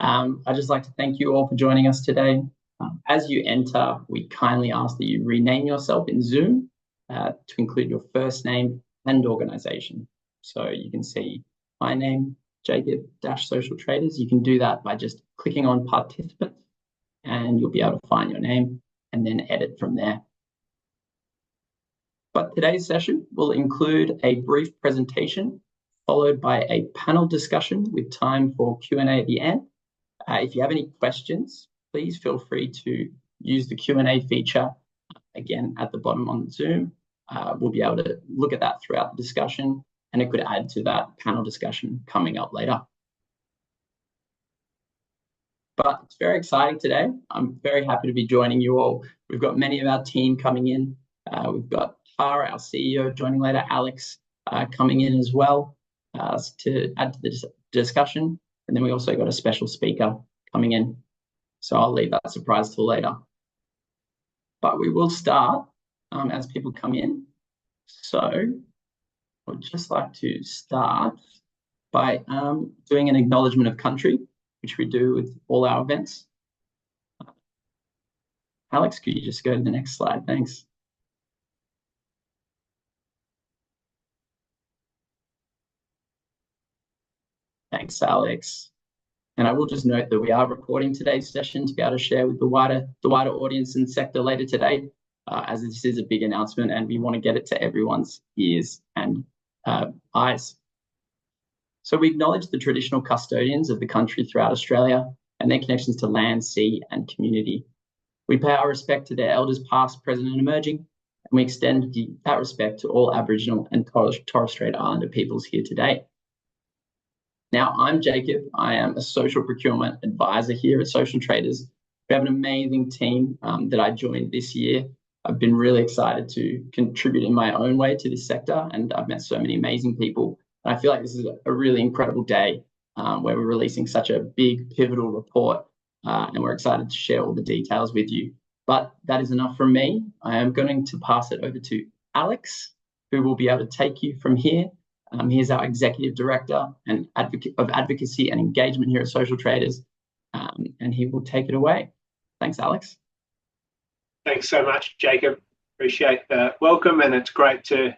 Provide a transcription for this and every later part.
I'd just like to thank you all for joining us today. As you enter, we kindly ask that you rename yourself in Zoom to include your first name and organization. So you can see my name, Jacob-Social Traders. You can do that by just clicking on participant and you'll be able to find your name and then edit from there. But today's session will include a brief presentation followed by a panel discussion with time for Q&A at the end. If you have any questions, please feel free to use the Q&A feature again at the bottom on Zoom. We'll be able to look at that throughout the discussion, and it could add to that panel discussion coming up later. But it's very exciting today. I'm very happy to be joining you all. We've got many of our team coming in. We've got Tara, our CEO, joining later, Alex coming in as well to add to the discussion. And then we also got a special speaker coming in. So I'll leave that surprise till later. But we will start as people come in. So I'd just like to start by doing an acknowledgement of country, which we do with all our events. Alex, could you just go to the next slide? Thanks. Thanks, Alex. And I will just note that we are recording today's session to be able to share with the wider audience and sector later today, as this is a big announcement and we want to get it to everyone's ears and eyes. So we acknowledge the traditional custodians of the country throughout Australia and their connections to land, sea, and community. We pay our respect to their elders past, present, and emerging, and we extend that respect to all Aboriginal and Torres Strait Islander peoples here today. Now, I'm Jacob. I am a social procurement advisor here at Social Traders. We have an amazing team that I joined this year. I've been really excited to contribute in my own way to this sector, and I've met so many amazing people. And I feel like this is a really incredible day where we're releasing such a big, pivotal report, and we're excited to share all the details with you. But that is enough from me. I am going to pass it over to Alex, who will be able to take you from here. He's our Executive Director and of Advocacy and Engagement here at Social Traders, and he will take it away. Thanks, Alex. Thanks so much, Jacob. Appreciate the welcome, and it's great to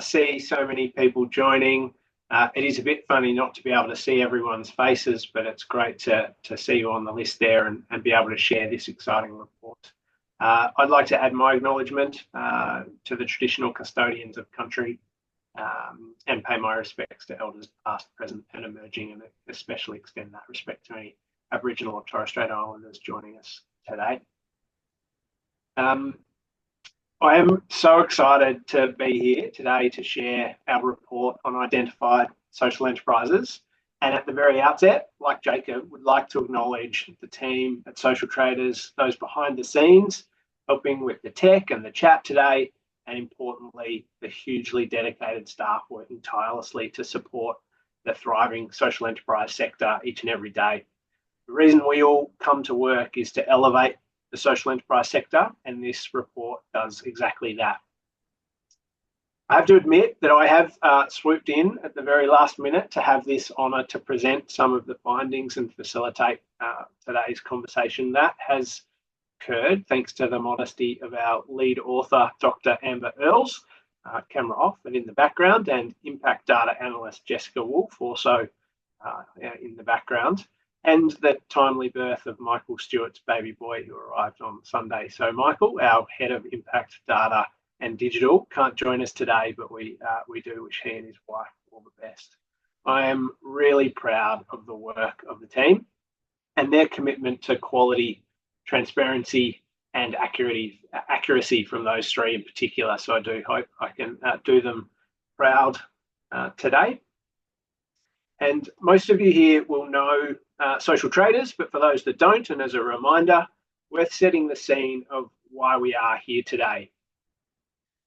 see so many people joining. It is a bit funny not to be able to see everyone's faces, but it's great to see you on the list there and be able to share this exciting report. I'd like to add my acknowledgement to the traditional custodians of country, and pay my respects to elders past, present, and emerging, and especially extend that respect to any Aboriginal or Torres Strait Islanders joining us today. I am so excited to be here today to share our report on identified social enterprises. And at the very outset, like Jacob, would like to acknowledge the team at Social Traders, those behind the scenes, helping with the tech and the chat today, and importantly, the hugely dedicated staff working tirelessly to support the thriving social enterprise sector each and every day. The reason we all come to work is to elevate the social enterprise sector, and this report does exactly that. I have to admit that I have swooped in at the very last minute to have this honour to present some of the findings and facilitate today's conversation. That has occurred thanks to the modesty of our lead author, Dr. Amber Earls, camera off and in the background, and impact data analyst Jessica Wolf also in the background, and the timely birth of Michael Stewart's baby boy who arrived on Sunday. So Michael, our head of impact data and digital, can't join us today, but we do wish he and his wife all the best. I am really proud of the work of the team and their commitment to quality, transparency, and accuracy from those three in particular. So I do hope I can do them proud today. And most of you here will know Social Traders, but for those that don't, and as a reminder, worth setting the scene of why we are here today.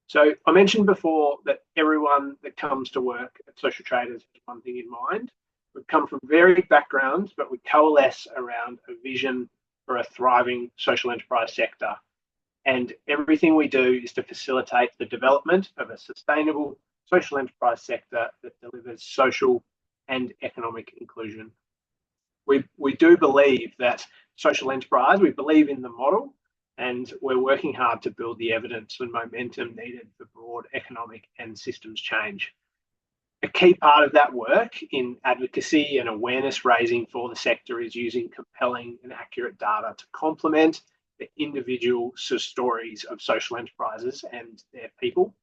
So I mentioned before that everyone that comes to work at Social Traders has one thing in mind. We come from varied backgrounds, but we coalesce around a vision for a thriving social enterprise sector. And everything we do is to facilitate the development of a sustainable social enterprise sector that delivers social and economic inclusion. we do believe that social enterprise, we believe in the model, and we're working hard to build the evidence and momentum needed for broad economic and systems change. A key part of that work in advocacy and awareness raising for the sector is using compelling and accurate data to complement the individual stories of social enterprises and their people.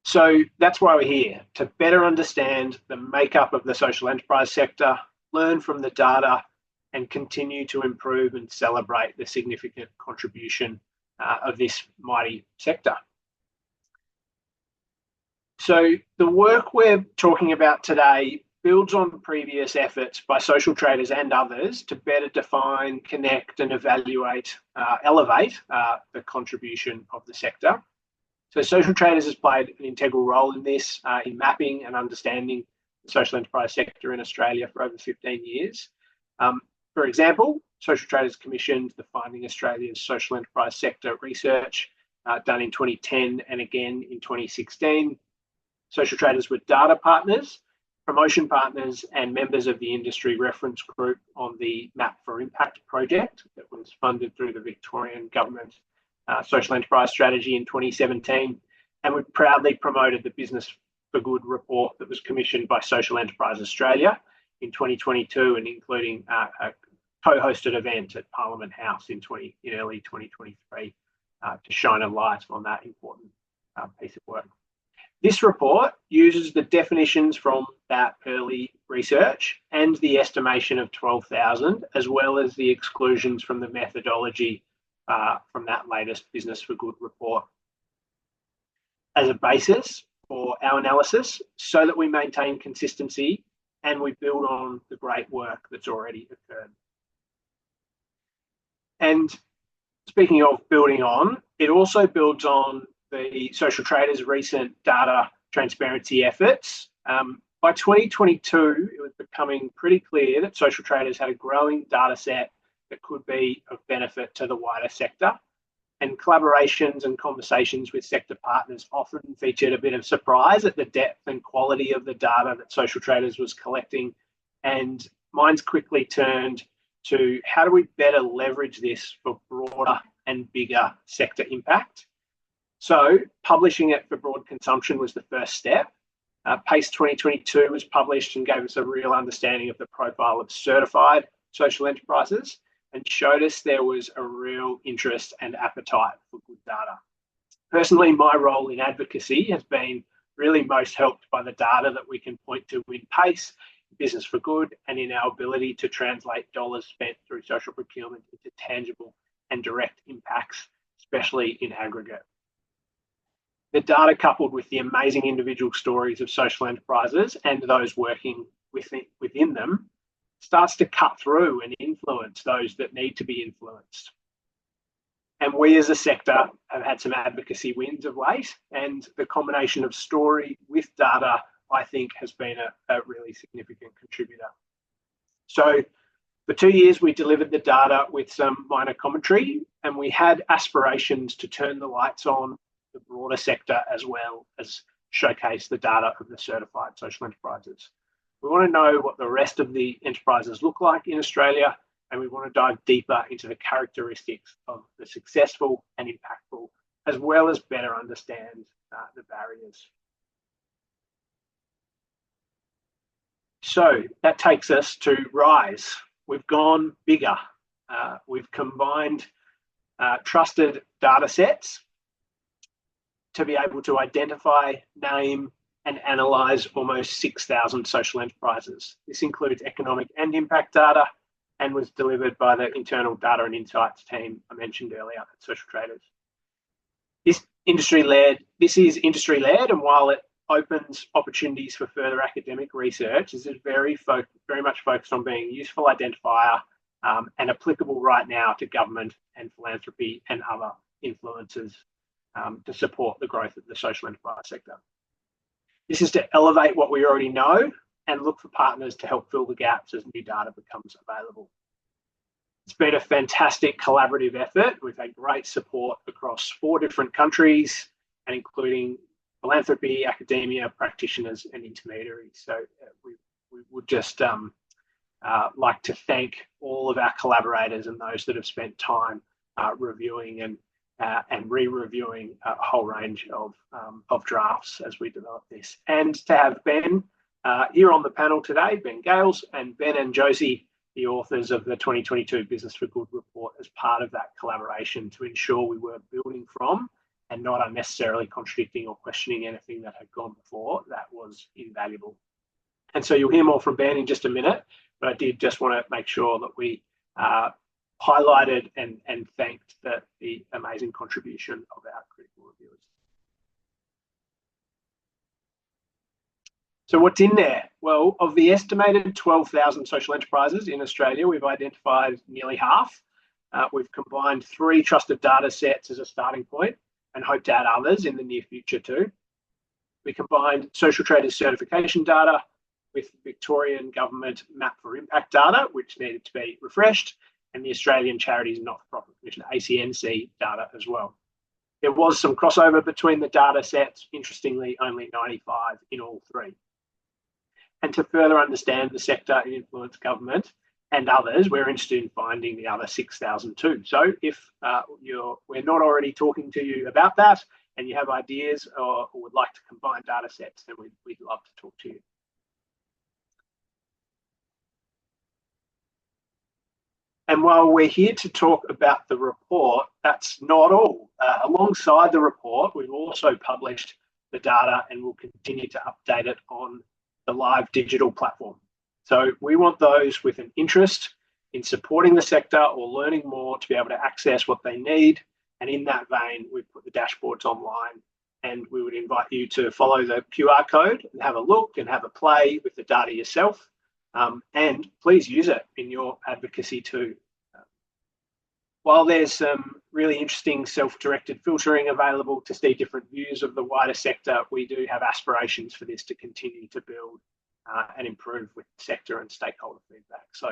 So that's why we're here, to better understand the makeup of the social enterprise sector, learn from the data, and continue to improve and celebrate the significant contribution of this mighty sector. So the work we're talking about today builds on previous efforts by social traders and others to better define, connect, and evaluate, elevate the contribution of the sector. So social traders has played an integral role in this, in mapping and understanding the social enterprise sector in Australia for over 15 years. For example, social traders commissioned the Finding Australia's Social Enterprise Sector research done in 2010 and again in 2016. Social traders were data partners, promotion partners, and members of the industry reference group on the Map for Impact project that was funded through the Victorian Government Social Enterprise Strategy in 2017. And we proudly promoted the Business for Good report that was commissioned by Social Enterprise Australia in 2022, and including a co-hosted event at Parliament House in early 2023 to shine a light on that important piece of work. This report uses the definitions from that early research and the estimation of 12,000, as well as the exclusions from the methodology from that latest Business for Good report as a basis for our analysis, so that we maintain consistency and we build on the great work that's already occurred. And speaking of building on, it also builds on the social traders' recent data transparency efforts. By 2022, it was becoming pretty clear that social traders had a growing data set that could be of benefit to the wider sector. And collaborations and conversations with sector partners often featured a bit of surprise at the depth and quality of the data that social traders was collecting. And minds quickly turned to how do we better leverage this for broader and bigger sector impact. So publishing it for broad consumption was the first step. PACE 2022 was published and gave us a real understanding of the profile of certified social enterprises and showed us there was a real interest and appetite for good data. Personally, my role in advocacy has been really most helped by the data that we can point to in PACE, Business for Good, and in our ability to translate dollars spent through social procurement into tangible and direct impacts, especially in aggregate. The data, coupled with the amazing individual stories of social enterprises and those working within them, starts to cut through and influence those that need to be influenced. And we as a sector have had some advocacy wins of late, and the combination of story with data, I think, has been a really significant contributor. So for 2 years, we delivered the data with some minor commentary, and we had aspirations to turn the lights on the broader sector as well as showcase the data of the certified social enterprises. We want to know what the rest of the enterprises look like in Australia, and we want to dive deeper into the characteristics of the successful and impactful, as well as better understand the barriers. So that takes us to RISE. We've gone bigger. We've combined trusted data sets to be able to identify, name, and analyse almost 6,000 social enterprises. This includes economic and impact data, and was delivered by the internal data and insights team I mentioned earlier at Social Traders. This is industry-led, and while it opens opportunities for further academic research, this is very much focused on being a useful identifier and applicable right now to government and philanthropy and other influencers to support the growth of the social enterprise sector. This is to elevate what we already know and look for partners to help fill the gaps as new data becomes available. It's been a fantastic collaborative effort. We've had great support across 4 different countries, and including philanthropy, academia, practitioners, and intermediaries. So we've we would just like to thank all of our collaborators and those that have spent time reviewing and re-reviewing a whole range of drafts as we develop this. And to have Ben here on the panel today, Ben Gales, and Ben and Josie, the authors of the 2022 Business for Good report, as part of that collaboration to ensure we were building from and not unnecessarily contradicting or questioning anything that had gone before. That was invaluable. And so you'll hear more from Ben in just a minute, but I did just want to make sure that we highlighted and thanked the amazing contribution of our critical reviewers. So what's in there? Well, of the estimated 12,000 social enterprises in Australia, we've identified nearly half. We've combined 3 trusted data sets as a starting point and hope to add others in the near future too. We combined social traders certification data with Victorian government map for impact data, which needed to be refreshed, and the Australian Charities Not-for-Profit Commission, ACNC data as well. There was some crossover between the data sets, interestingly only 95 in all 3. And to further understand the sector and influence government and others, we're interested in finding the other 6,000 too. So if we're not already talking to you about that and you have ideas or would like to combine data sets, then we'd love to talk to you. And while we're here to talk about the report, that's not all. Alongside the report, we've also published the data and will continue to update it on the live digital platform. So we want those with an interest in supporting the sector or learning more to be able to access what they need. And in that vein, we've put the dashboards online, and we would invite you to follow the QR code and have a look and have a play with the data yourself. And please use it in your advocacy too. While there's some really interesting self-directed filtering available to see different views of the wider sector, we do have aspirations for this to continue to build and improve with sector and stakeholder feedback. So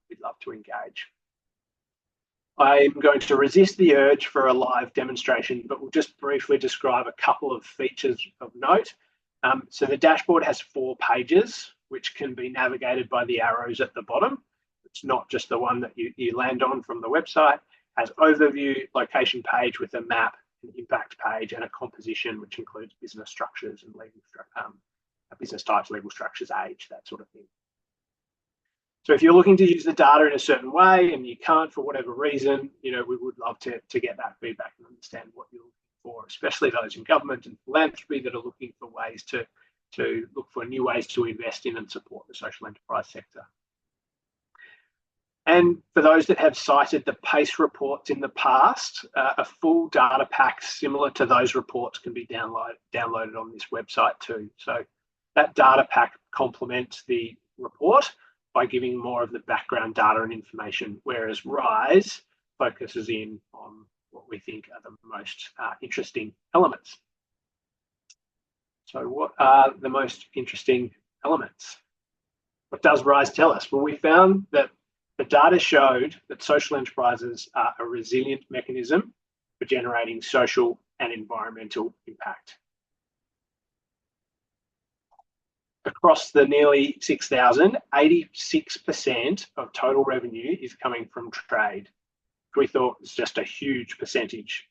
we'd love to engage. I'm going to resist the urge for a live demonstration, but we'll just briefly describe a couple of features of note. So the dashboard has 4 pages, which can be navigated by the arrows at the bottom. It's not just the one that you land on from the website. It has overview, location page with a map, an impact page, and a composition, which includes business structures and legal business types, legal structures, age, that sort of thing. So if you're looking to use the data in a certain way and you can't for whatever reason, we would love to get that feedback and understand what you're looking for, especially those in government and philanthropy that are looking for ways to look for new ways to invest in and support the social enterprise sector. And for those that have cited the PACE reports in the past, a full data pack similar to those reports can be downloaded on this website too. So that data pack complements the report by giving more of the background data and information, whereas RISE focuses in on what we think are the most interesting elements. So what are the most interesting elements? What does RISE tell us? Well, we found that the data showed that social enterprises are a resilient mechanism for generating social and environmental impact. Across the nearly 6,000, 86% of total revenue is coming from trade. We thought it was just a huge percentage.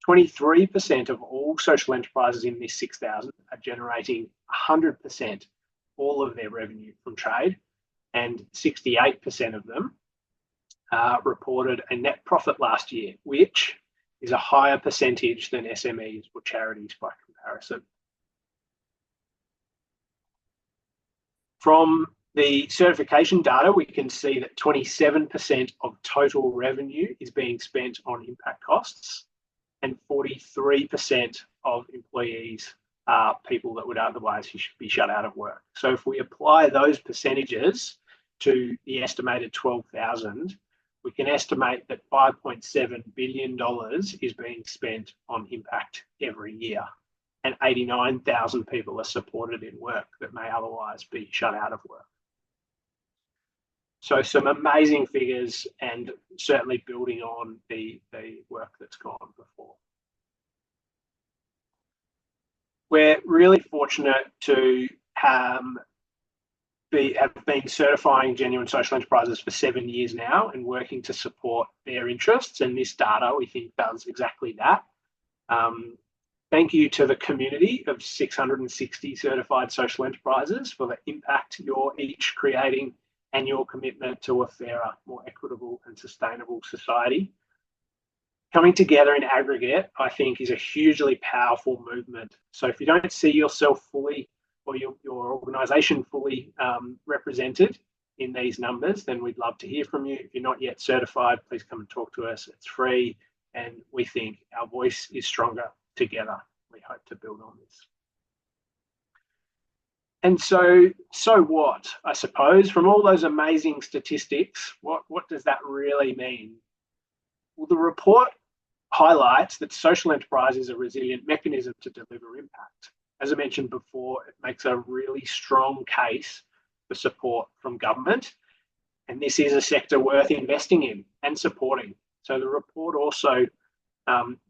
23% of all social enterprises in this 6,000 are generating 100% all of their revenue from trade, and 68% of them reported a net profit last year, which is a higher percentage than SMEs or charities by comparison. From the certification data, we can see that 27% of total revenue is being spent on impact costs, and 43% of employees are people that would otherwise be shut out of work. So if we apply those percentages to the estimated 12,000, we can estimate that $5.7 billion is being spent on impact every year, and 89,000 people are supported in work that may otherwise be shut out of work. So some amazing figures, and certainly building on the work that's gone before. We're really fortunate to have been certifying genuine social enterprises for 7 years now and working to support their interests. And this data, we think, does exactly that. Thank you to the community of 660 certified social enterprises for the impact you're each creating and your commitment to a fairer, more equitable and sustainable society. Coming together in aggregate, I think, is a hugely powerful movement. So if you don't see yourself fully or your organisation fully represented in these numbers, then we'd love to hear from you. If you're not yet certified, please come and talk to us. It's free, and we think our voice is stronger together. We hope to build on this. And so what, I suppose, from all those amazing statistics, what does that really mean? Well, the report highlights that social enterprise is a resilient mechanism to deliver impact. As I mentioned before, it makes a really strong case for support from government, and this is a sector worth investing in and supporting. So the report also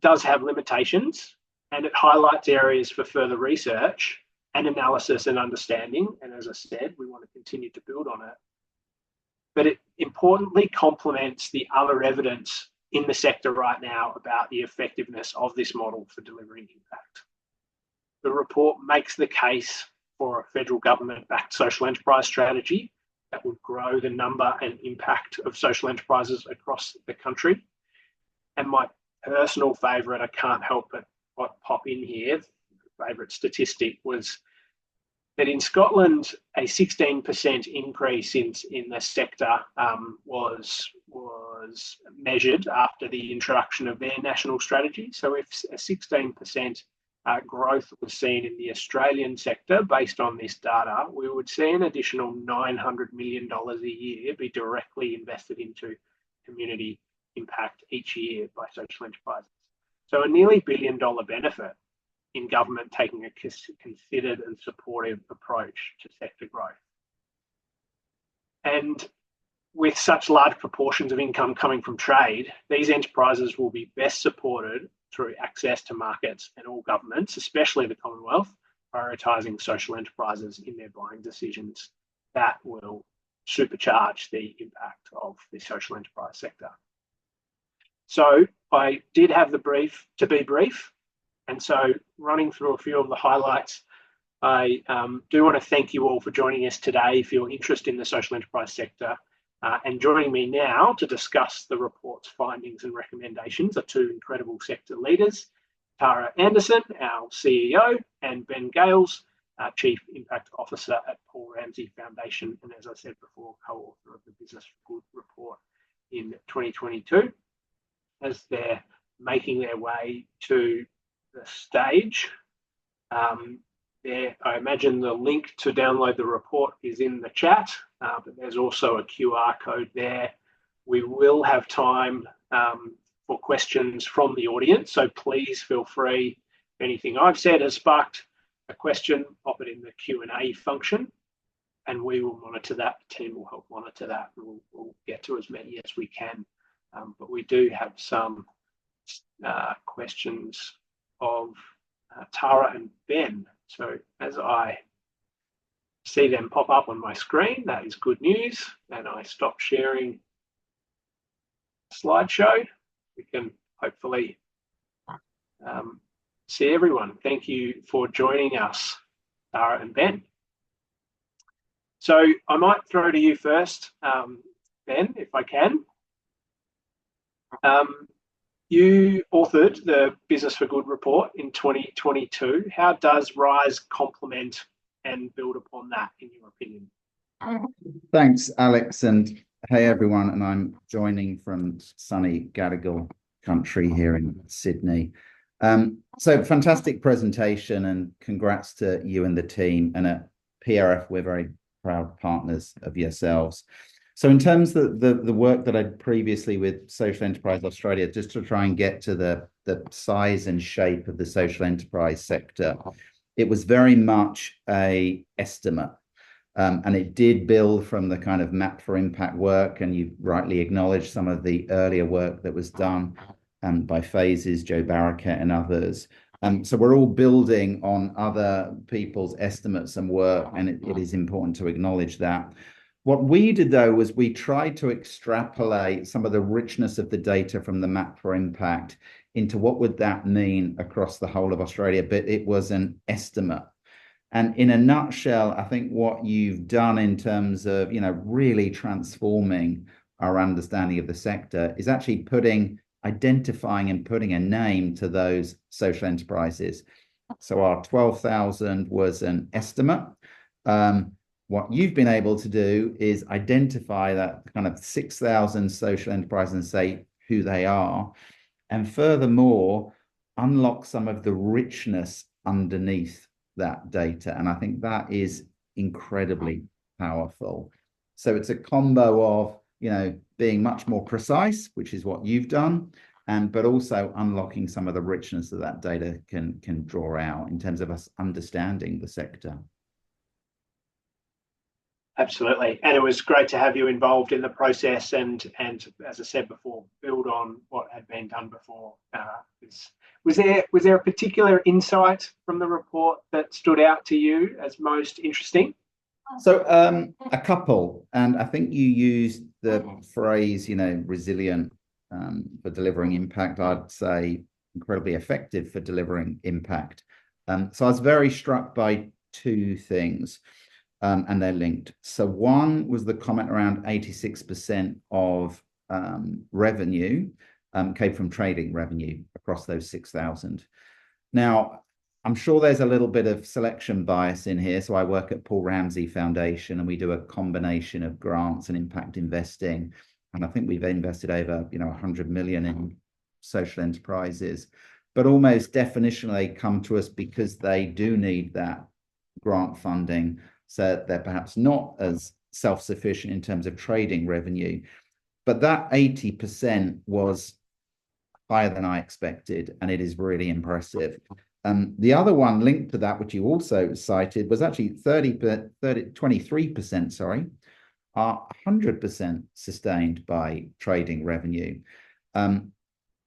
does have limitations, and it highlights areas for further research and analysis and understanding. And as I said, we want to continue to build on it. But it importantly complements the other evidence in the sector right now about the effectiveness of this model for delivering impact. The report makes the case for a federal government-backed social enterprise strategy that would grow the number and impact of social enterprises across the country. And my personal favourite, I can't help but pop in here, favourite statistic was that in Scotland, a 16% increase in the sector was measured after the introduction of their national strategy. So if a 16% growth was seen in the Australian sector based on this data, we would see an additional $900 million a year be directly invested into community impact each year by social enterprises. So a nearly $1 billion benefit in government taking a considered and supportive approach to sector growth. And with such large proportions of income coming from trade, these enterprises will be best supported through access to markets and all governments, especially the Commonwealth, prioritising social enterprises in their buying decisions. That will supercharge the impact of the social enterprise sector. So I did have the brief to be brief. And so running through a few of the highlights, I do want to thank you all for joining us today, for your interest in the social enterprise sector. And joining me now to discuss the report's findings and recommendations are two incredible sector leaders, Tara Anderson, our CEO, and Ben Gales, our Chief Impact Officer at Paul Ramsay Foundation, and as I said before, co-author of the Business for Good report in 2022. As they're making their way to the stage, I imagine the link to download the report is in the chat, but there's also a QR code there. We will have time for questions from the audience, so please feel free. If anything I've said has sparked a question, pop it in the Q&A function, and we will monitor that. The team will help monitor that, and we'll get to as many as we can. But we do have some questions of Tara and Ben. So as I see them pop up on my screen, that is good news. And I stop sharing slideshow. We can hopefully see everyone. Thank you for joining us, Tara and Ben. So I might throw to you first, Ben, if I can. You authored the Business for Good report in 2022. How does RISE complement and build upon that, in your opinion? Thanks, Alex, and hey everyone, and I'm joining from sunny Gadigal country here in Sydney. So fantastic presentation, and congrats to you and the team, and at PRF we're very proud partners of yourselves. So in terms of the work that I did previously with Social Enterprise Australia, just to try and get to the size and shape of the social enterprise sector, it was very much an estimate. And it did build from the kind of map for impact work, and you rightly acknowledged some of the earlier work that was done by Phases, Joe Barraket and others. So we're all building on other people's estimates and work, and it is important to acknowledge that. What we did, though, was we tried to extrapolate some of the richness of the data from the map for impact into what would that mean across the whole of Australia, but it was an estimate. And in a nutshell, I think what you've done in terms of, really transforming our understanding of the sector is actually identifying and putting a name to those social enterprises. So our 12,000 was an estimate. What you've been able to do is identify that kind of 6,000 social enterprises and say who they are. And furthermore, unlock some of the richness underneath that data. And I think that is incredibly powerful. So it's a combo of, being much more precise, which is what you've done, but also unlocking some of the richness that that data can draw out in terms of us understanding the sector. Absolutely. And it was great to have you involved in the process and as I said before, build on what had been done before. Was there a particular insight from the report that stood out to you as most interesting? So a couple, and I think you used the phrase, resilient for delivering impact. I'd say incredibly effective for delivering impact. So I was very struck by two things. And they're linked. So one was the comment around 86% of revenue came from trading revenue across those 6,000. Now, I'm sure there's a little bit of selection bias in here. So I work at Paul Ramsay Foundation, and we do a combination of grants and impact investing. And I think we've invested over, 100 million in social enterprises, but almost definitionally come to us because they do need that grant funding. So they're perhaps not as self-sufficient in terms of trading revenue. But that 80% was higher than I expected, and it is really impressive. The other one linked to that, which you also cited, was actually 23%, are 100% sustained by trading revenue. And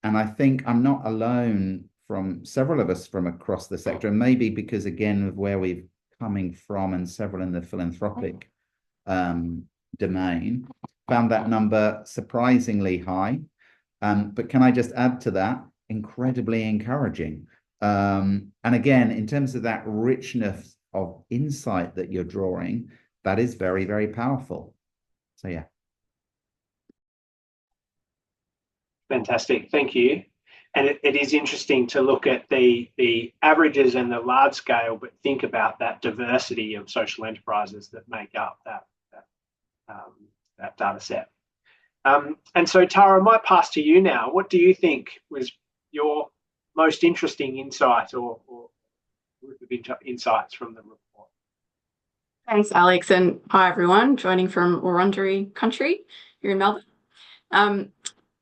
I think I'm not alone from several of us from across the sector, and maybe because, again, of where we've coming from and several in the philanthropic domain, found that number surprisingly high. But can I just add to that, incredibly encouraging. And again, in terms of that richness of insight that you're drawing, that is very, very powerful. So, yeah. Fantastic. Thank you. And it is interesting to look at the averages and the large scale, but think about that diversity of social enterprises that make up that data set. And so, Tara, I might pass to you now. What do you think was your most interesting insight or group of insights from the report? Thanks, Alex, and hi everyone, joining from Wurundjeri country here in Melbourne.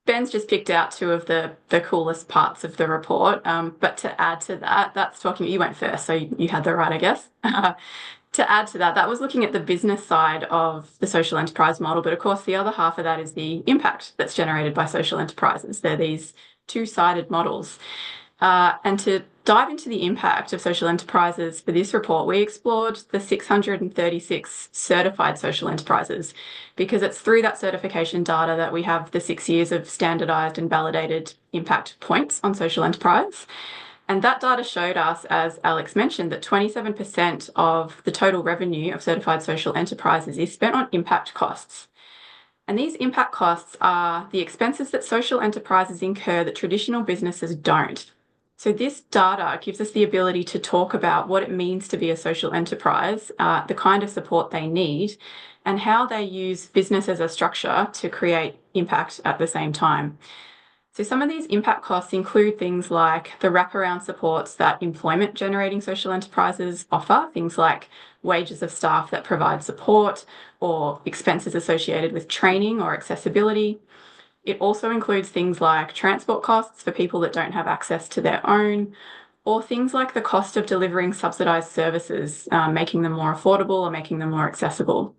Ben's just picked out two of the coolest parts of the report, but to add to that, that's talking, you went first, so you had that right, I guess. To add to that, that was looking at the business side of the social enterprise model, but of course the other half of that is the impact that's generated by social enterprises. They're these two-sided models. And to dive into the impact of social enterprises for this report, we explored the 636 certified social enterprises, because it's through that certification data that we have the 6 years of standardized and validated impact points on social enterprise. And that data showed us, as Alex mentioned, that 27% of the total revenue of certified social enterprises is spent on impact costs. And these impact costs are the expenses that social enterprises incur that traditional businesses don't. So this data gives us the ability to talk about what it means to be a social enterprise, the kind of support they need, and how they use business as a structure to create impact at the same time. So some of these impact costs include things like the wraparound supports that employment generating social enterprises offer, things like wages of staff that provide support or expenses associated with training or accessibility. It also includes things like transport costs for people that don't have access to their own, or things like the cost of delivering subsidised services, making them more affordable or making them more accessible.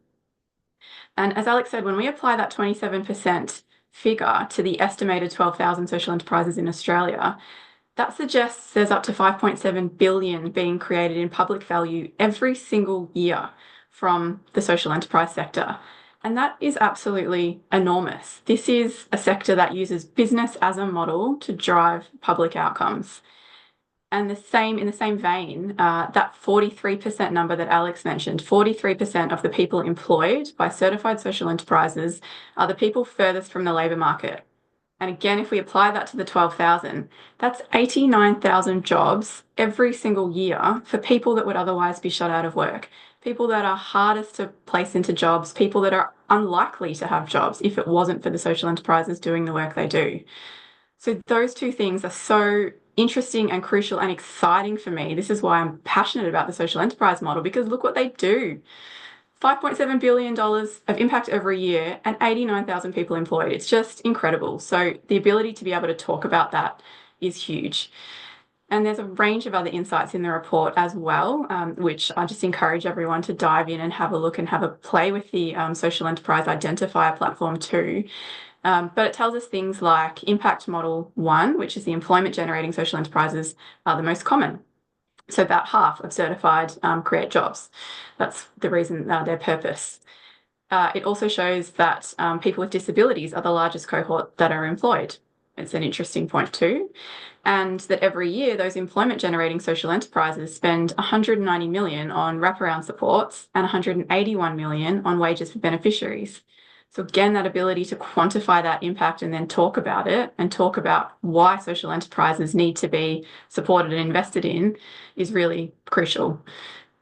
And as Alex said, when we apply that 27% figure to the estimated 12,000 social enterprises in Australia, That suggests there's up to 5.7 billion being created in public value every single year from the social enterprise sector. And that is absolutely enormous. This is a sector that uses business as a model to drive public outcomes. And in the same vein, that 43% number that Alex mentioned, 43% of the people employed by certified social enterprises are the people furthest from the labour market. And again, if we apply that to the 12,000, that's 89,000 jobs every single year for people that would otherwise be shut out of work, people that are hardest to place into jobs, people that are unlikely to have jobs if it wasn't for the social enterprises doing the work they do. So those two things are so interesting and crucial and exciting for me. This is why I'm passionate about the social enterprise model, because look what they do. $5.7 billion of impact every year and 89,000 people employed. It's just incredible. So the ability to be able to talk about that is huge. And there's a range of other insights in the report as well, which I just encourage everyone to dive in and have a look and have a play with the Social Enterprise Identifier platform too. But it tells us things like impact model 1, which is the employment generating social enterprises, are the most common. So about half of certified create jobs. That's the reason, their purpose. It also shows that people with disabilities are the largest cohort that are employed. It's an interesting point too. And that every year those employment generating social enterprises spend 190 million on wraparound supports and 181 million on wages for beneficiaries. So again, that ability to quantify that impact and then talk about it and talk about why social enterprises need to be supported and invested in is really crucial.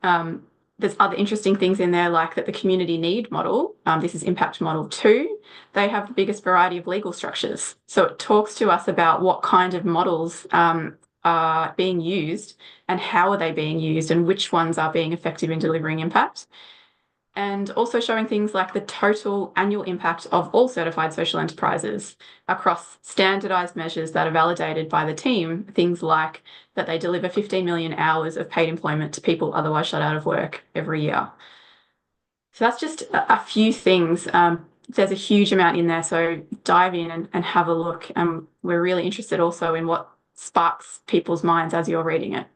There's other interesting things in there, like that the community need model, this is impact model 2, they have the biggest variety of legal structures. So it talks to us about what kind of models are being used and how are they being used and which ones are being effective in delivering impact. And also showing things like the total annual impact of all certified social enterprises across standardized measures that are validated by the team, things like that they deliver 15 million hours of paid employment to people otherwise shut out of work every year. So that's just a few things. There's a huge amount in there, so dive in and have a look. We're really interested also in what sparks people's minds as you're reading it.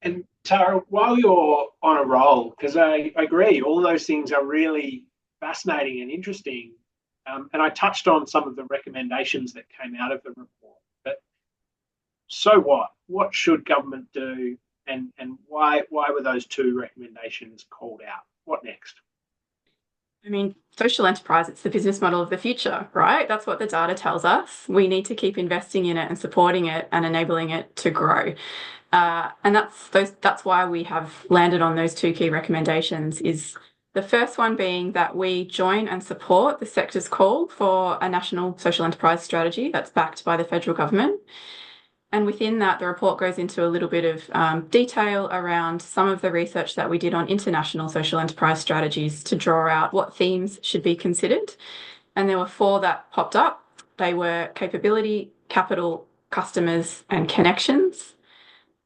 And Tara, while you're on a roll, because I agree, all those things are really fascinating and interesting. And I touched on some of the recommendations that came out of the report. But so what? What should government do? And why were those 2 recommendations called out? What next? I mean, social enterprise, it's the business model of the future, right? That's what the data tells us. We need to keep investing in it and supporting it and enabling it to grow. And that's why we have landed on those 2 key recommendations, is the first one being that we join and support the sector's call for a national social enterprise strategy that's backed by the federal government. And within that, the report goes into a little bit of detail around some of the research that we did on international social enterprise strategies to draw out what themes should be considered. And there were 4 that popped up. They were capability, capital, customers, and connections.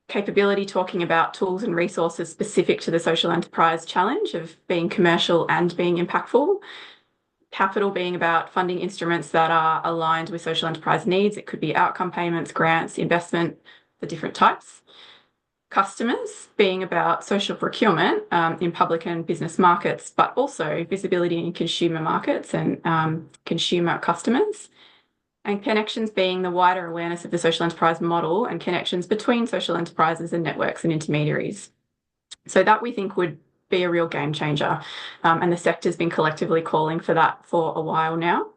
Capability, talking about tools and resources specific to the social enterprise challenge of being commercial and being impactful. Capital being about funding instruments that are aligned with social enterprise needs. It could be outcome payments, grants, investment, the different types. Customers being about social procurement in public and business markets, but also visibility in consumer markets and consumer customers. And connections being the wider awareness of the social enterprise model and connections between social enterprises and networks and intermediaries. So that we think would be a real game changer. And the sector's been collectively calling for that for a while now.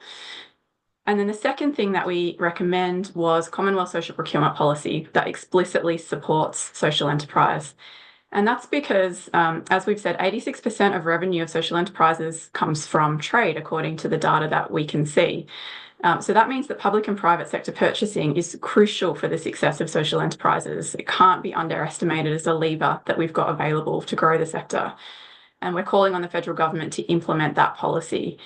And then the second thing that we recommend was Commonwealth social procurement policy that explicitly supports social enterprise. And that's because, as we've said, 86% of revenue of social enterprises comes from trade, according to the data that we can see. So that means that public and private sector purchasing is crucial for the success of social enterprises. It can't be underestimated as a lever that we've got available to grow the sector. And we're calling on the federal government to implement that policy.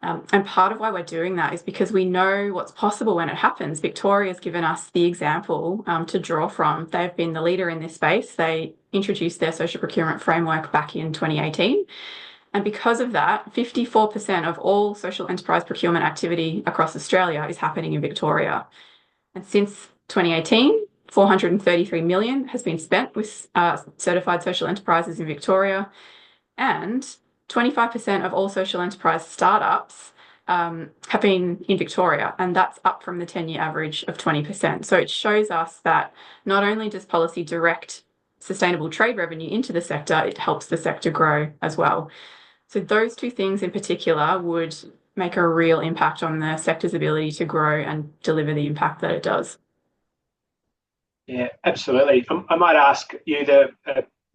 And part of why we're doing that is because we know what's possible when it happens. Victoria's given us the example to draw from. They've been the leader in this space. They introduced their social procurement framework back in 2018. And because of that, 54% of all social enterprise procurement activity across Australia is happening in Victoria. And since 2018, 433 million has been spent with certified social enterprises in Victoria, and 25% of all social enterprise startups have been in Victoria, and that's up from the 10-year average of 20%. So it shows us that not only does policy direct sustainable trade revenue into the sector, it helps the sector grow as well. So those two things in particular would make a real impact on the sector's ability to grow and deliver the impact that it does. Yeah, absolutely. I might ask you the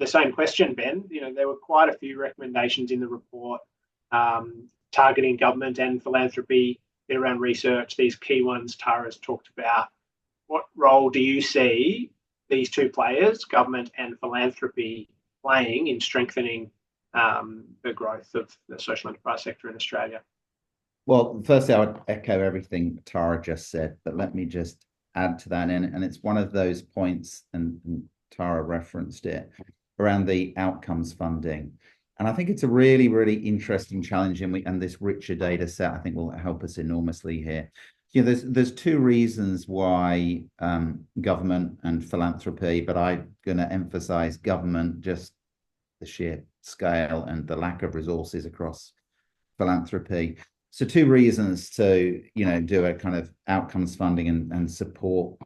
same question, Ben. There were quite a few recommendations in the report targeting government and philanthropy around research, these key ones Tara's talked about. What role do you see these two players, government and philanthropy, playing in strengthening the growth of the social enterprise sector in Australia? Well, firstly, I would echo everything Tara just said, but let me just add to that. And it's one of those points, and Tara referenced it, around the outcomes funding. And I think it's a really, really interesting challenge, and this richer data set, I think, will help us enormously here. There's two reasons why government and philanthropy, but I'm going to emphasize government, just the sheer scale and the lack of resources across philanthropy. So two reasons to, do a kind of outcomes funding and support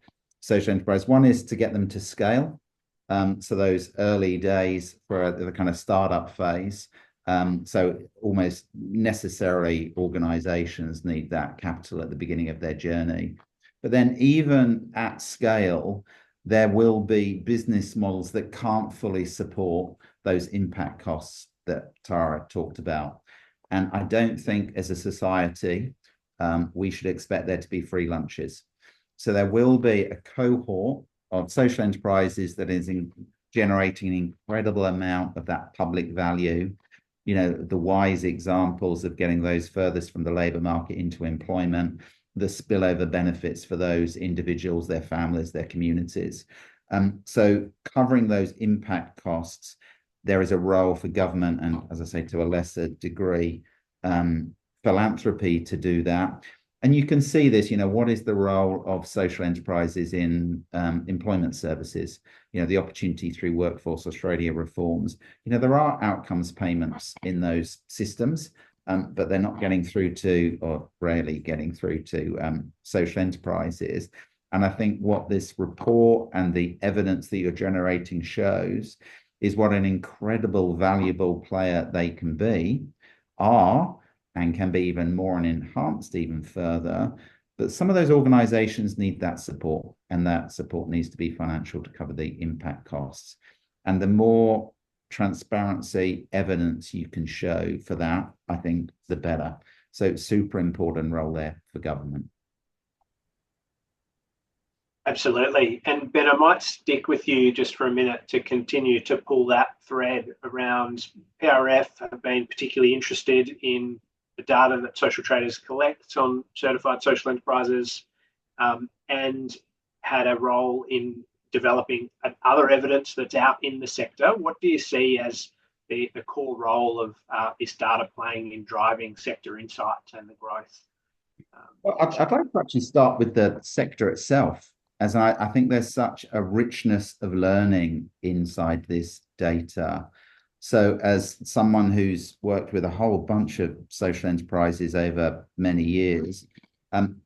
social enterprise. One is to get them to scale. So those early days for the kind of startup phase. So almost necessarily organizations need that capital at the beginning of their journey. But then even at scale, there will be business models that can't fully support those impact costs that Tara talked about. And I don't think as a society, we should expect there to be free lunches. So there will be a cohort of social enterprises that is generating an incredible amount of that public value. The wise examples of getting those furthest from the labour market into employment, the spillover benefits for those individuals, their families, their communities. So covering those impact costs, there is a role for government and, as I say, to a lesser degree, philanthropy to do that. And you can see this, what is the role of social enterprises in employment services? The opportunity through Workforce Australia reforms. There are outcomes payments in those systems, but they're not getting through to, or rarely getting through to, social enterprises. And I think what this report and the evidence that you're generating shows is what an incredible, valuable player they can be, and can be even more and enhanced even further. But some of those organizations need that support, and that support needs to be financial to cover the impact costs. And the more transparency evidence you can show for that, I think the better. So super important role there for government. Absolutely. And Ben, I might stick with you just for a minute to continue to pull that thread around. PRF have been particularly interested in the data that social traders collect on certified social enterprises, and had a role in developing other evidence that's out in the sector. What do you see as the core role of this data playing in driving sector insights and the growth? Well, I'd like to actually start with the sector itself, as I think there's such a richness of learning inside this data. So as someone who's worked with a whole bunch of social enterprises over many years,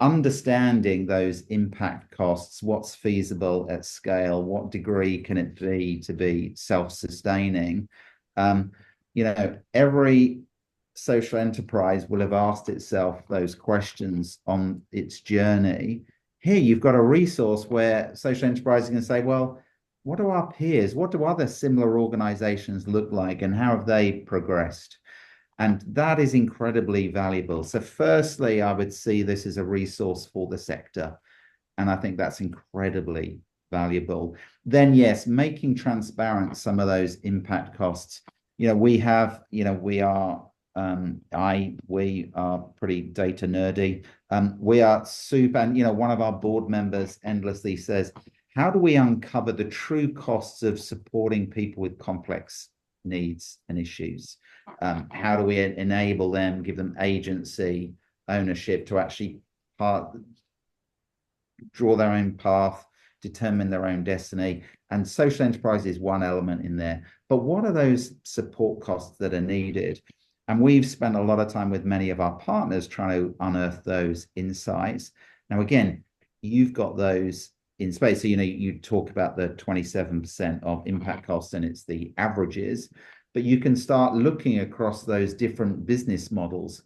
understanding those impact costs, what's feasible at scale, what degree can it be to be self-sustaining, every social enterprise will have asked itself those questions on its journey. Here you've got a resource where social enterprises can say, well, what do our peers, what do other similar organizations look like, and how have they progressed? And that is incredibly valuable. So firstly, I would see this as a resource for the sector. And I think that's incredibly valuable. Then yes, making transparent some of those impact costs. We are pretty data nerdy. We are super, and one of our board members endlessly says, how do we uncover the true costs of supporting people with complex needs and issues? How do we enable them, give them agency, ownership to actually draw their own path, determine their own destiny. And social enterprise is one element in there. But what are those support costs that are needed? And we've spent a lot of time with many of our partners trying to unearth those insights. Now, again, you've got those in space. So, you talk about the 27% of impact costs, and it's the averages, but you can start looking across those different business models,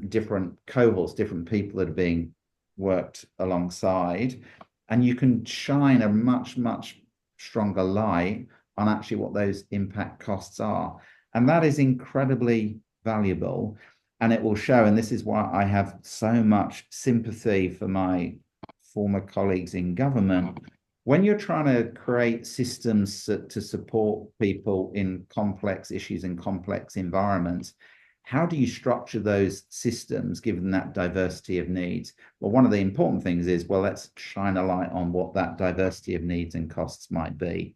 different cohorts, different people that are being worked alongside, and you can shine a much, much stronger light on actually what those impact costs are. And that is incredibly valuable, and it will show, and this is why I have so much sympathy for my former colleagues in government. When you're trying to create systems to support people in complex issues and complex environments, how do you structure those systems given that diversity of needs? Well, one of the important things is, well, let's shine a light on what that diversity of needs and costs might be.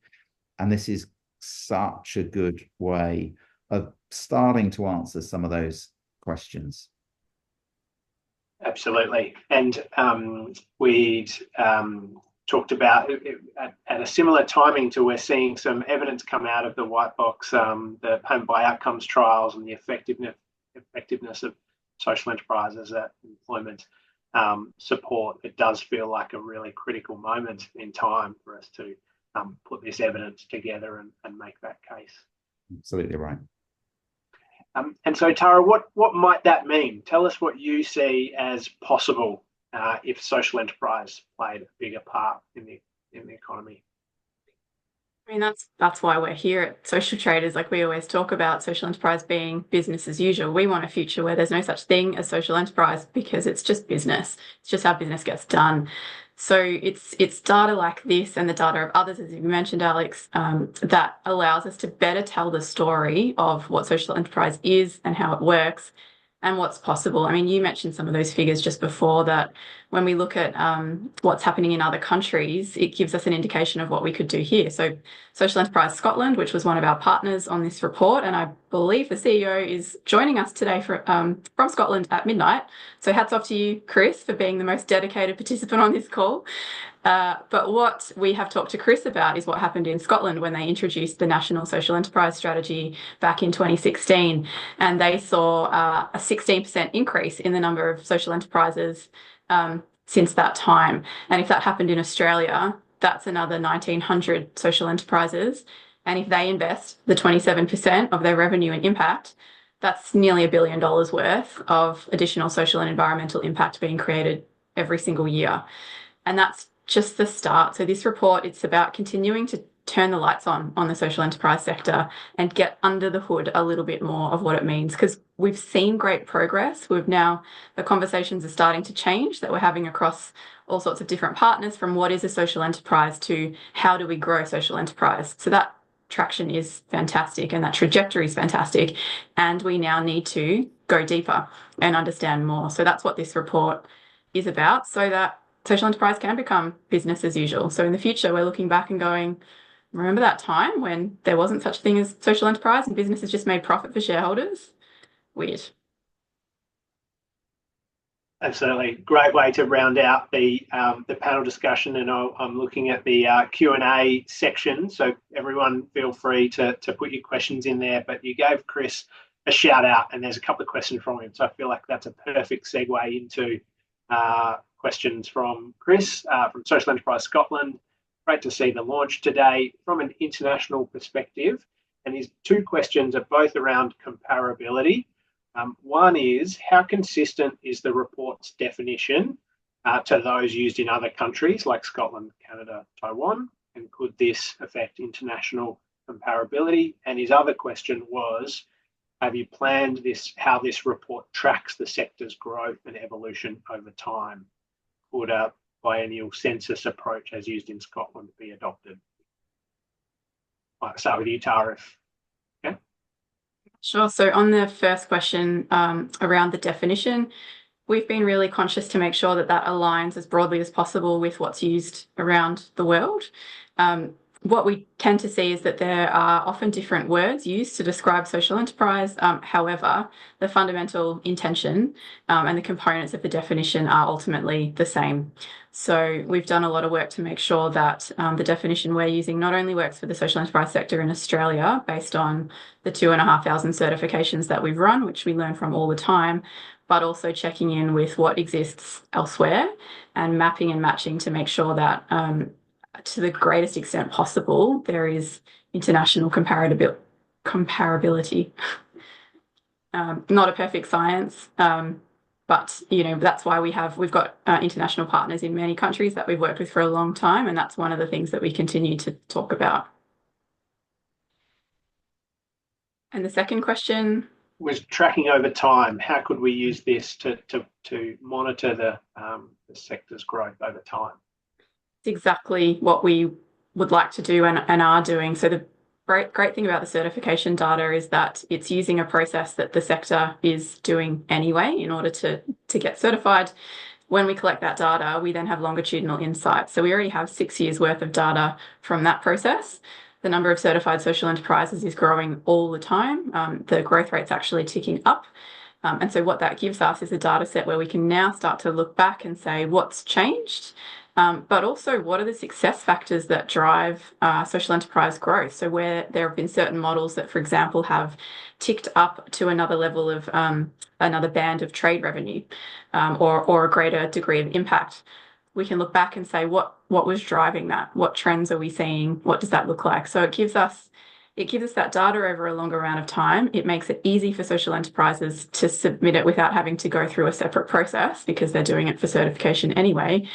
And this is such a good way of starting to answer some of those questions. Absolutely. And we'd talked about at a similar timing to we're seeing some evidence come out of the white box, the payment by outcomes trials and the effectiveness of social enterprises at employment support. It does feel like a really critical moment in time for us to put this evidence together and make that case. Absolutely right. And so, Tara, what might that mean? Tell us what you see as possible if social enterprise played a bigger part in the economy. I mean, that's why we're here at Social Traders. Like, we always talk about social enterprise being business as usual. We want a future where there's no such thing as social enterprise, because it's just business. It's just how business gets done. So it's data like this and the data of others, as you mentioned, Alex, that allows us to better tell the story of what social enterprise is and how it works and what's possible. I mean, you mentioned some of those figures just before, that when we look at what's happening in other countries, it gives us an indication of what we could do here. So Social Enterprise Scotland, which was one of our partners on this report, and I believe the CEO is joining us today from Scotland at midnight. So hats off to you, Chris, for being the most dedicated participant on this call. But what we have talked to Chris about is what happened in Scotland when they introduced the National Social Enterprise Strategy back in 2016. And they saw a 16% increase in the number of social enterprises since that time. And if that happened in Australia, that's another 1,900 social enterprises. And if they invest the 27% of their revenue in impact, that's nearly $1 billion worth of additional social and environmental impact being created every single year. And that's just the start. So this report, it's about continuing to turn the lights on the social enterprise sector and get under the hood a little bit more of what it means, because we've seen great progress. The conversations are starting to change that we're having across all sorts of different partners, from what is a social enterprise to how do we grow social enterprise. So that traction is fantastic and that trajectory is fantastic. And we now need to go deeper and understand more. So that's what this report is about, so that social enterprise can become business as usual. So in the future, we're looking back and going, remember that time when there wasn't such a thing as social enterprise and businesses just made profit for shareholders? Weird. Absolutely. Great way to round out the panel discussion. And I'm looking at the Q&A section. So everyone feel free to put your questions in there. But you gave Chris a shout out, and there's a couple of questions from him. So I feel like that's a perfect segue into questions from Chris from Social Enterprise Scotland. Great to see the launch today from an international perspective. And his two questions are both around comparability. One is, how consistent is the report's definition to those used in other countries like Scotland, Canada, Taiwan? And could this affect international comparability? And his other question was, have you planned how this report tracks the sector's growth and evolution over time? Could a biennial census approach as used in Scotland be adopted? I'll start with you, Tara. Yeah. Sure. So on the first question around the definition, we've been really conscious to make sure that aligns as broadly as possible with what's used around the world. what we tend to see is that there are often different words used to describe social enterprise. However, the fundamental intention and the components of the definition are ultimately the same. So we've done a lot of work to make sure that the definition we're using not only works for the social enterprise sector in Australia based on the 2,500 certifications that we've run, which we learn from all the time, but also checking in with what exists elsewhere and mapping and matching to make sure that to the greatest extent possible, there is international comparability. Not a perfect science, but that's why we've got international partners in many countries that we've worked with for a long time, and that's one of the things that we continue to talk about. And the second question was tracking over time. How could we use this to monitor the sector's growth over time? It's exactly what we would like to do and are doing. So the great thing about the certification data is that it's using a process that the sector is doing anyway in order to get certified. When we collect that data, we then have longitudinal insights. So we already have 6 years worth of data from that process. The number of certified social enterprises is growing all the time. The growth rate's actually ticking up. And so what that gives us is a data set where we can now start to look back and say what's changed, but also what are the success factors that drive social enterprise growth. So where there have been certain models that, for example, have ticked up to another level of another band of trade revenue or a greater degree of impact, we can look back and say what was driving that, what trends are we seeing, what does that look like. So it gives us that data over a longer amount of time. It makes it easy for social enterprises to submit it without having to go through a separate process because they're doing it for certification anyway.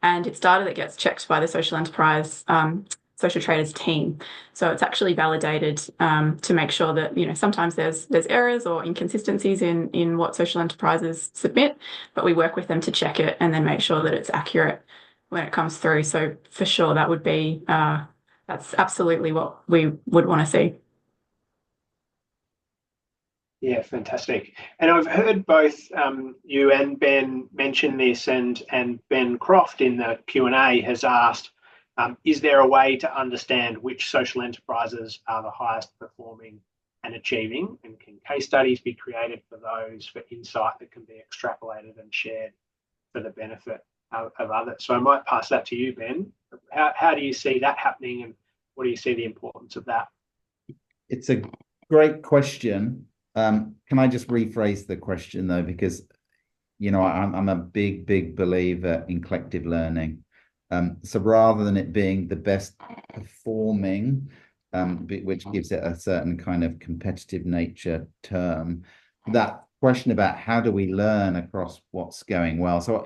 And it's data that gets checked by the social enterprise social traders team. So it's actually validated to make sure that, sometimes there's errors or inconsistencies in what social enterprises submit, but we work with them to check it and then make sure that it's accurate when it comes through. So for sure, that would be that's absolutely what we would want to see. Yeah, fantastic. And I've heard both you and Ben mention this, and Ben Croft in the Q&A has asked, is there a way to understand which social enterprises are the highest performing and achieving? And can case studies be created for those for insight that can be extrapolated and shared for the benefit of others? So I might pass that to you, Ben. How do you see that happening, and what do you see the importance of that? It's a great question. Can I just rephrase the question though? Because, I'm a big believer in collective learning. So rather than it being the best performing, which gives it a certain kind of competitive nature term, that question about how do we learn across what's going well. So,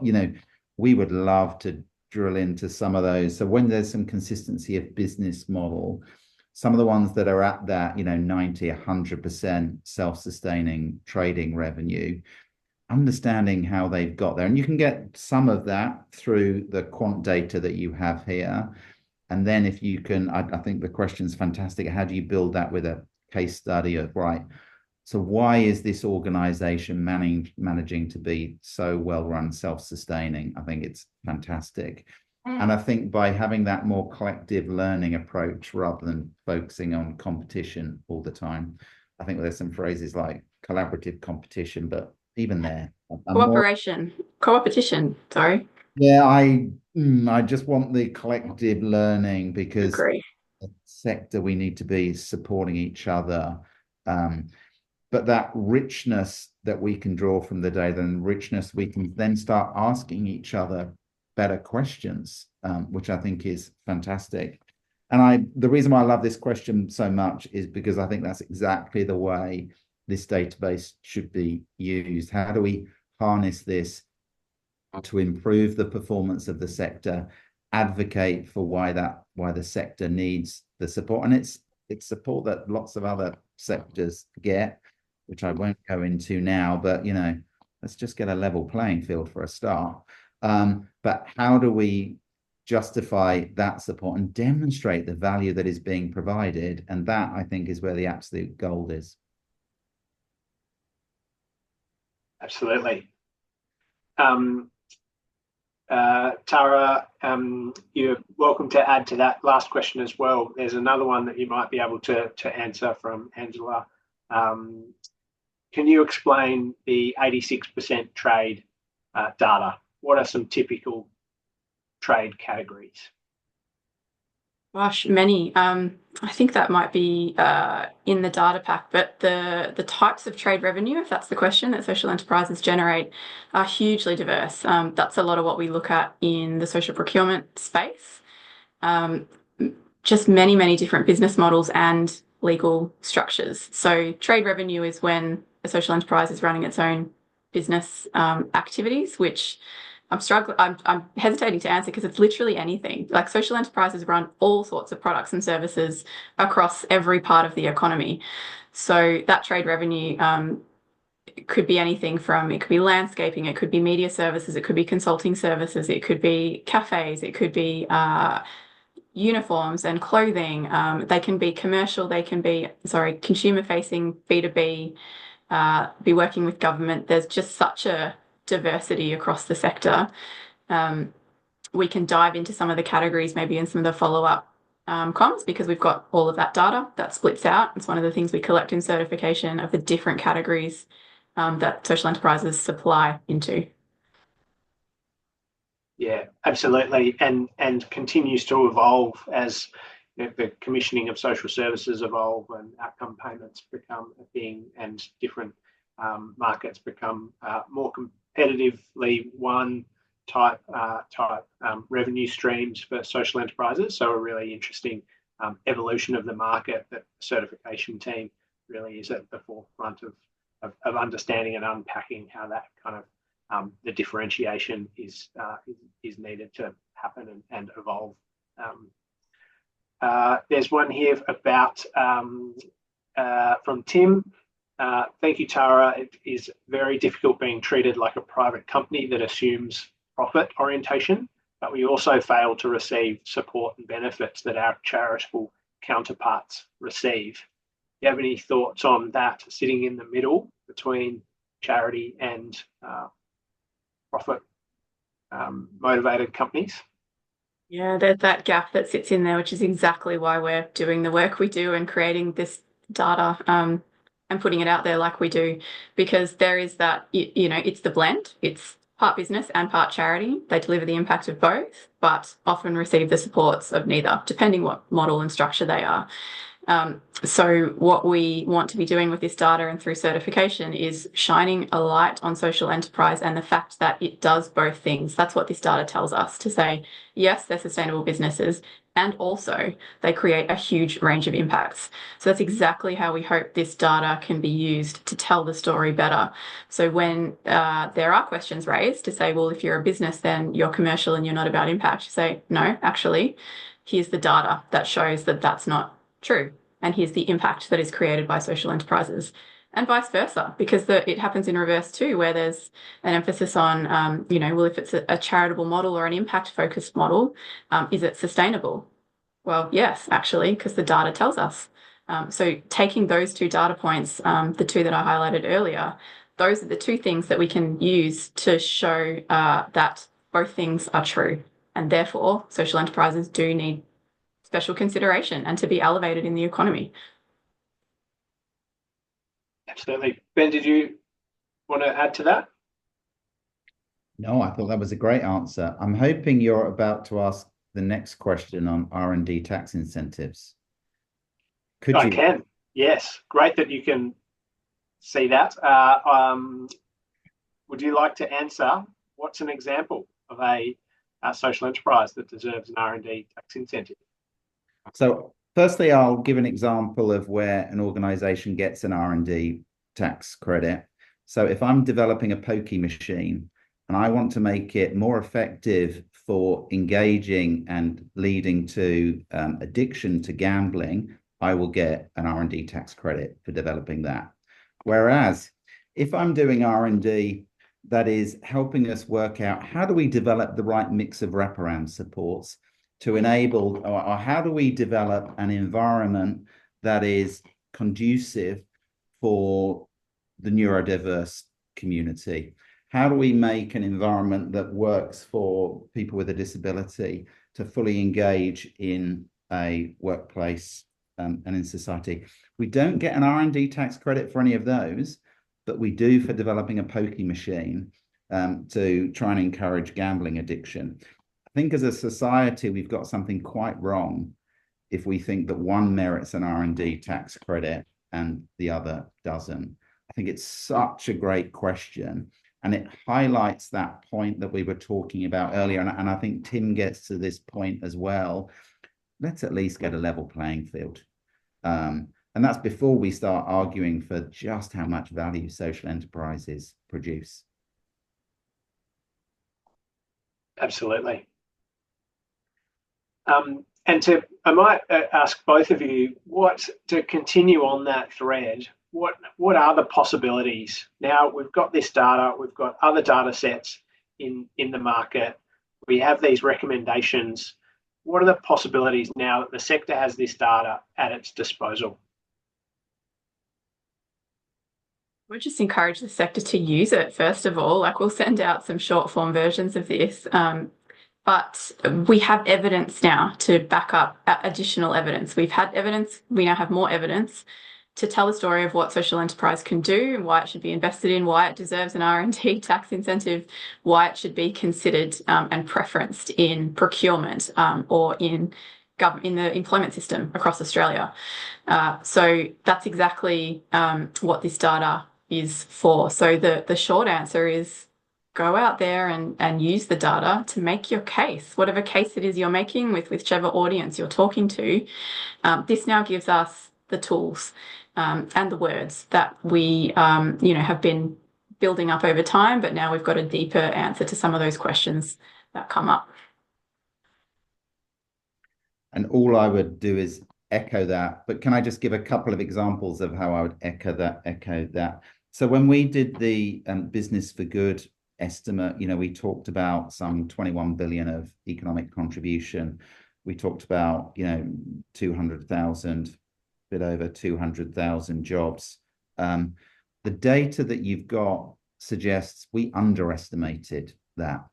we would love to drill into some of those. So when there's some consistency of business model, some of the ones that are at that, 90, 100% self-sustaining trading revenue, understanding how they've got there. And you can get some of that through the quant data that you have here. And then if you can, I think the question is fantastic. How do you build that with a case study of, right, so why is this organization managing to be so well run, self-sustaining? I think it's fantastic. And I think by having that more collective learning approach rather than focusing on competition all the time, I think there's some phrases like collaborative competition, but even there, Competition. Sorry. Yeah, I just want the collective learning, because Agree. the sector, we need to be supporting each other. But that richness that we can draw from the data, and richness we can then start asking each other better questions, which I think is fantastic. And the reason why I love this question so much is because I think that's exactly the way this database should be used. How do we harness this to improve the performance of the sector, advocate for why the sector needs the support, and it's support that lots of other sectors get, which I won't go into now, but let's just get a level playing field for a start. But how do we justify that support and demonstrate the value that is being provided? And that, I think, is where the absolute gold is. Absolutely. Tara, you're welcome to add to that last question as well. There's another one that you might be able to answer from Angela. Can you explain the 86% trade data? What are some typical trade categories? Gosh, many. I think that might be in the data pack, but the types of trade revenue, if that's the question, that social enterprises generate are hugely diverse. That's a lot of what we look at in the social procurement space. Just many, many different business models and legal structures. So trade revenue is when a social enterprise is running its own business activities, which I'm hesitating to answer because it's literally anything. Like social enterprises run all sorts of products and services across every part of the economy. So that trade revenue it could be anything from, it could be landscaping, it could be media services, it could be consulting services, it could be cafes, it could be uniforms and clothing. They can be commercial, they can be, consumer facing, B2B, be working with government. There's just such a diversity across the sector. We can dive into some of the categories maybe in some of the follow-up comms because we've got all of that data that splits out. It's one of the things we collect in certification of the different categories that social enterprises supply into. Yeah, absolutely, and continues to evolve as the commissioning of social services evolve and outcome payments become a thing, and different markets become more competitively won type revenue streams for social enterprises. So a really interesting evolution of the market that the certification team really is at the forefront of understanding and unpacking how that kind of the differentiation is needed to happen and evolve. There's one here about from Tim. Thank you, Tara. It is very difficult being treated like a private company that assumes profit orientation, but we also fail to receive support and benefits that our charitable counterparts receive. Do you have any thoughts on that, sitting in the middle between charity and profit motivated companies? Yeah, there's that gap that sits in there, which is exactly why we're doing the work we do and creating this data and putting it out there like we do, because there is that, it's the blend. It's part business and part charity. They deliver the impact of both, but often receive the supports of neither, depending what model and structure they are. So what we want to be doing with this data and through certification is shining a light on social enterprise and the fact that it does both things. That's what this data tells us, to say, yes, they're sustainable businesses, and also they create a huge range of impacts. So that's exactly how we hope this data can be used to tell the story better. So when there are questions raised to say, well, if you're a business, then you're commercial and you're not about impact, you say, no, actually, here's the data that shows that that's not true. And here's the impact that is created by social enterprises, and vice versa, because it happens in reverse too, where there's an emphasis on, well, if it's a charitable model or an impact focused model, is it sustainable? Well, yes, actually, because the data tells us. So taking those two data points, the two that I highlighted earlier, those are the two things that we can use to show that both things are true. And therefore, social enterprises do need special consideration and to be elevated in the economy. Absolutely. Ben, did you want to add to that? No, I thought that was a great answer. I'm hoping you're about to ask the next question on R&D tax incentives. I can. Yes. Great that you can see that. Would you like to answer what's an example of a social enterprise that deserves an R&D tax incentive? So firstly, I'll give an example of where an organization gets an R&D tax credit. So if I'm developing a pokie machine and I want to make it more effective for engaging and leading to addiction to gambling, I will get an R&D tax credit for developing that. Whereas if I'm doing R&D that is helping us work out how do we develop the right mix of wraparound supports to enable, or how do we develop an environment that is conducive for the neurodiverse community? how do we make an environment that works for people with a disability to fully engage in a workplace and in society? We don't get an R&D tax credit for any of those, but we do for developing a pokey machine to try and encourage gambling addiction. I think as a society, we've got something quite wrong if we think that one merits an R&D tax credit and the other doesn't. I think it's such a great question, and it highlights that point that we were talking about earlier, and I think Tim gets to this point as well. Let's at least get a level playing field. And that's before we start arguing for just how much value social enterprises produce. Absolutely. And I might ask both of you, to continue on that thread, what are the possibilities? Now we've got this data, we've got other data sets in the market, we have these recommendations. What are the possibilities now that the sector has this data at its disposal? We'll just encourage the sector to use it, first of all. Like, we'll send out some short form versions of this. But we have evidence now to back up additional evidence. We've had evidence, we now have more evidence to tell the story of what social enterprise can do and why it should be invested in, why it deserves an R&D tax incentive, why it should be considered and preferenced in procurement or in the employment system across Australia. So that's exactly what this data is for. So the short answer is go out there and use the data to make your case, whatever case it is you're making with whichever audience you're talking to. This now gives us the tools and the words that we have been building up over time, but now we've got a deeper answer to some of those questions that come up. And all I would do is echo that, but can I just give a couple of examples of how I would echo that? So when we did the Business for Good estimate, we talked about some 21 billion of economic contribution. We talked about 200,000, bit over 200,000 jobs. The data that you've got suggests we underestimated that.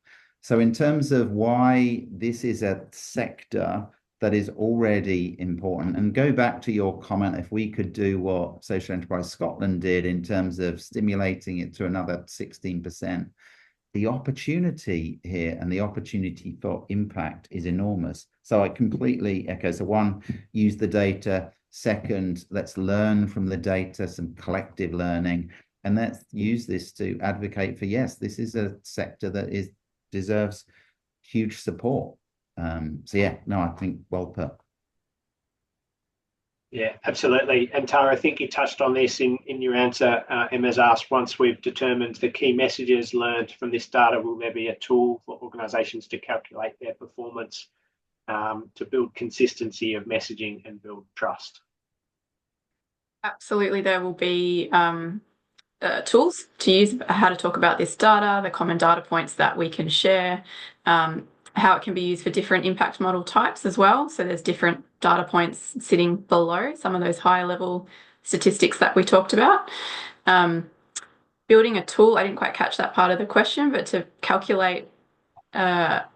So in terms of why this is a sector that is already important, and go back to your comment, if we could do what Social Enterprise Scotland did in terms of stimulating it to another 16%, the opportunity here and the opportunity for impact is enormous. So I completely echo. So one, use the data. Second, let's learn from the data, some collective learning, and let's use this to advocate for, yes, this is a sector that deserves huge support. So yeah, no, I think well put. Yeah, absolutely. And Tara, I think you touched on this in your answer. Emma's asked, once we've determined the key messages learned from this data, will there be a tool for organisations to calculate their performance, to build consistency of messaging and build trust? Absolutely, there will be tools to use, how to talk about this data, the common data points that we can share, how it can be used for different impact model types as well. So there's different data points sitting below some of those higher level statistics that we talked about. Building a tool, I didn't quite catch that part of the question, but to calculate impact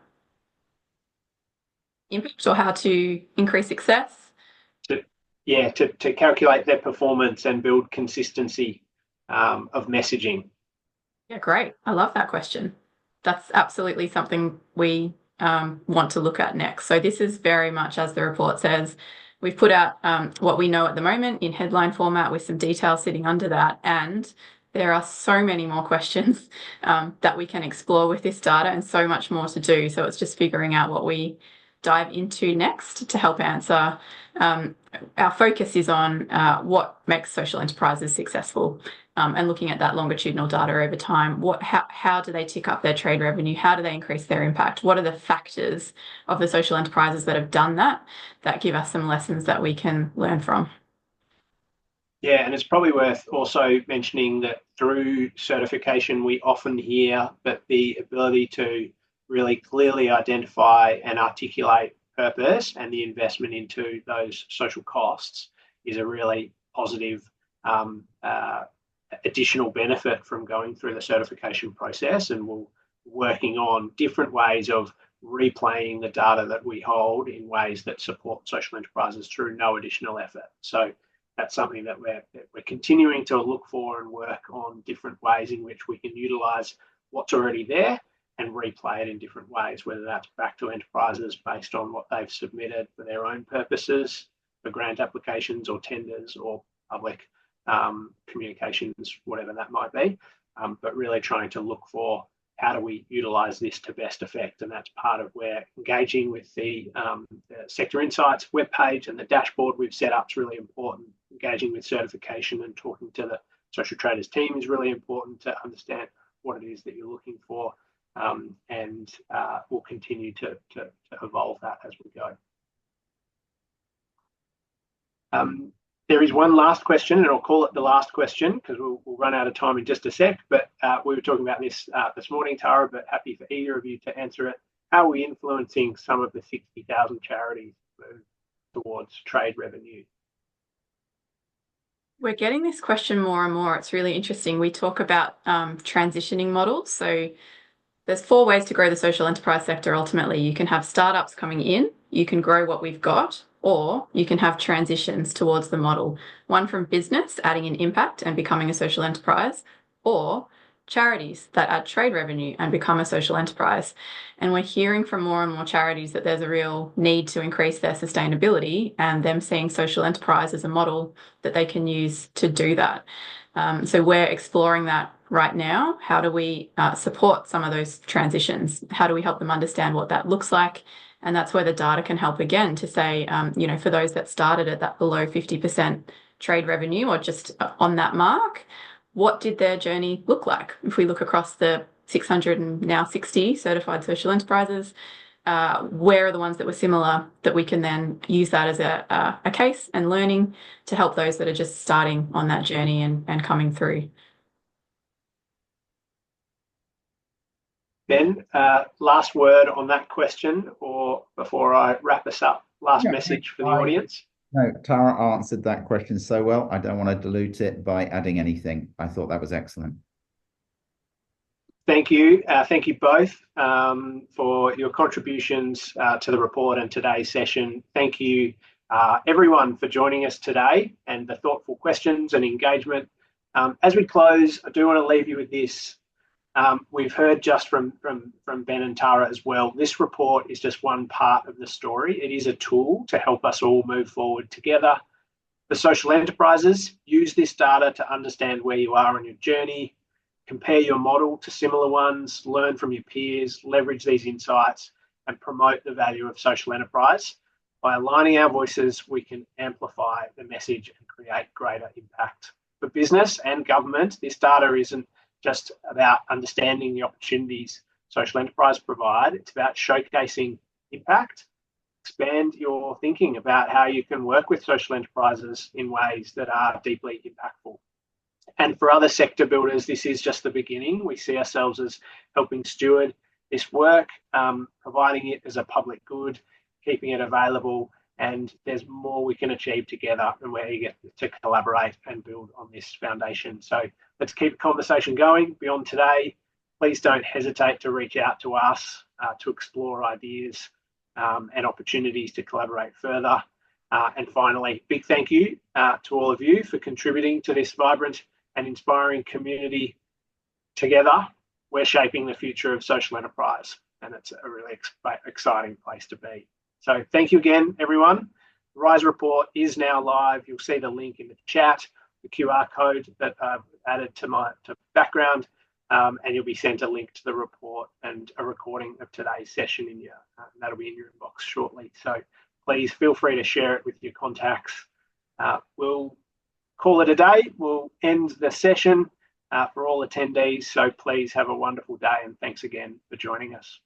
or how to increase success. To calculate their performance and build consistency of messaging. Yeah, great. I love that question. That's absolutely something we want to look at next. So this is very much, as the report says, we've put out what we know at the moment in headline format with some detail sitting under that, and there are so many more questions that we can explore with this data and so much more to do. So it's just figuring out what we dive into next to help answer. Our focus is on what makes social enterprises successful, and looking at that longitudinal data over time. How do they tick up their trade revenue? How do they increase their impact? What are the factors of the social enterprises that have done that give us some lessons that we can learn from? Yeah, and it's probably worth also mentioning that through certification, we often hear that the ability to really clearly identify and articulate purpose and the investment into those social costs is a really positive additional benefit from going through the certification process, and we're working on different ways of replaying the data that we hold in ways that support social enterprises through no additional effort. So that's something that we're continuing to look for and work on different ways in which we can utilise what's already there and replay it in different ways, whether that's back to enterprises based on what they've submitted for their own purposes, for grant applications or tenders or public communications, whatever that might be, but really trying to look for how do we utilise this to best effect. And that's part of where engaging with the Sector Insights webpage and the dashboard we've set up is really important. Engaging with certification and talking to the social traders team is really important to understand what it is that you're looking for, and we'll continue to evolve that as we go. There is one last question, and I'll call it the last question because we'll run out of time in just a sec. But we were talking about this this morning, Tara, but happy for either of you to answer it. How are we influencing some of the 60,000 charities move towards trade revenue? We're getting this question more and more. It's really interesting. We talk about transitioning models. So there's 4 ways to grow the social enterprise sector. Ultimately, you can have startups coming in, you can grow what we've got, or you can have transitions towards the model. One from business, adding an impact and becoming a social enterprise, or charities that add trade revenue and become a social enterprise. And we're hearing from more and more charities that there's a real need to increase their sustainability and them seeing social enterprise as a model that they can use to do that. So we're exploring that right now. How do we support some of those transitions? How do we help them understand what that looks like? And that's where the data can help again to say, for those that started at that below 50% trade revenue or just on that mark, what did their journey look like? If we look across the 660 certified social enterprises, where are the ones that were similar that we can then use that as a case and learning to help those that are just starting on that journey and coming through. Ben, last word on that question, or before I wrap us up, last message for the audience? No, Tara answered that question so well. I don't want to dilute it by adding anything. I thought that was excellent. Thank you. Thank you both for your contributions to the report and today's session. Thank you, everyone, for joining us today and the thoughtful questions and engagement. As we close, I do want to leave you with this. We've heard just from Ben and Tara as well. This report is just one part of the story. It is a tool to help us all move forward together. The social enterprises use this data to understand where you are on your journey, compare your model to similar ones, learn from your peers, leverage these insights, and promote the value of social enterprise. By aligning our voices, we can amplify the message and create greater impact. For business and government, this data isn't just about understanding the opportunities social enterprise provide. It's about showcasing impact. Expand your thinking about how you can work with social enterprises in ways that are deeply impactful. And for other sector builders, this is just the beginning. We see ourselves as helping steward this work, providing it as a public good, keeping it available, and there's more we can achieve together, and we're eager to collaborate and build on this foundation. So let's keep the conversation going beyond today. Please don't hesitate to reach out to us to explore ideas and opportunities to collaborate further. And finally, big thank you to all of you for contributing to this vibrant and inspiring community. Together, we're shaping the future of social enterprise, and it's a really exciting place to be. So thank you again, everyone. The RISE report is now live. You'll see the link in the chat, the QR code that I've added to background, and you'll be sent a link to the report and a recording of today's session in your, that'll be in your inbox shortly. So please feel free to share it with your contacts. We'll call it a day. We'll end the session for all attendees. So please have a wonderful day, and thanks again for joining us.